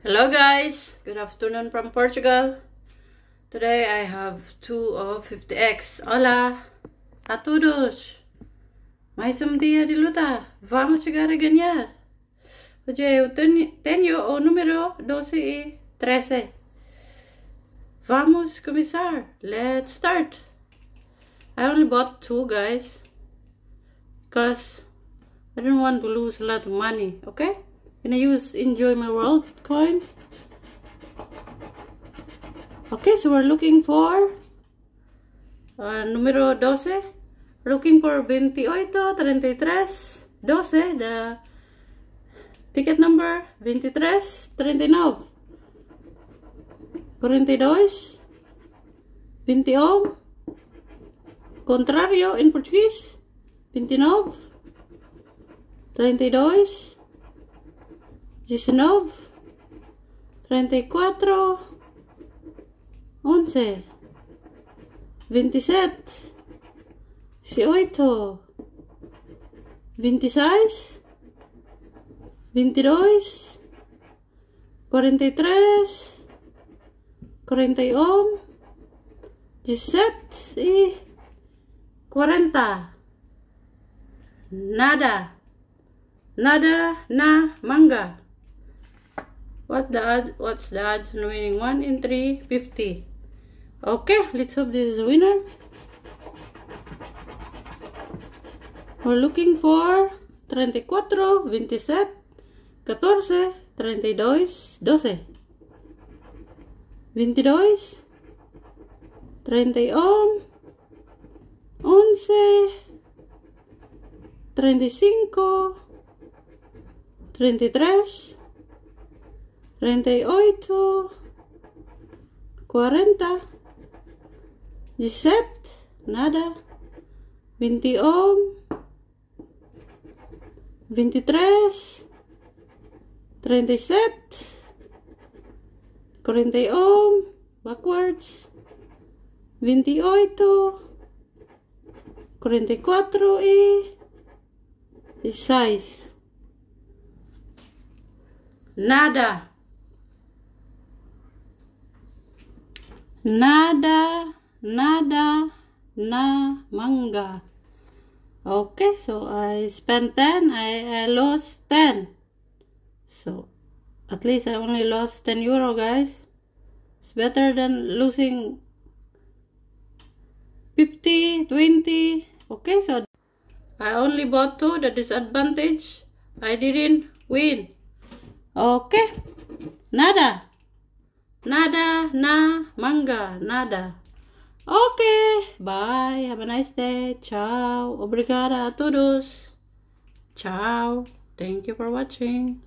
Hello guys, good afternoon from Portugal. Today I have 2 of 50x. Hola a todos. Mais dia de luta. Vamos chegar a ganhar. Hoje eu tenho o número 12 e 13. Vamos começar. Let's start. I only bought 2 guys because I don't want to lose a lot of money, okay? Gonna use Enjoy My World coin. Okay, so we're looking for número 12. We're looking for 28, 33, 12. The ticket number 23, 39, 42, 21. Contrario in Portuguese. 29, 32, 19, 34, 11, 27, 18, 26, 22, 43, 41, 17 y 40. Nada. Nada na manga. What's the odds on winning? 1 in 350. Okay, let's hope this is a winner. We're looking for 34, 27, 14, 32, 12, 22, 31, 11, 35, 33, 38, 40, 17, nada, 21, 23, 37, 41, backwards, 28, 44 y 16. Nada. Nada, nada, na manga. Okay, so I spent 10, I lost 10. So at least I only lost 10 euro, guys. It's better than losing 50, 20. Okay, so I only bought 2. The disadvantage, I didn't win. Okay, nada. Nada na manga, nada. Okay, bye. Have a nice day. Ciao. Obrigada a todos. Ciao. Thank you for watching.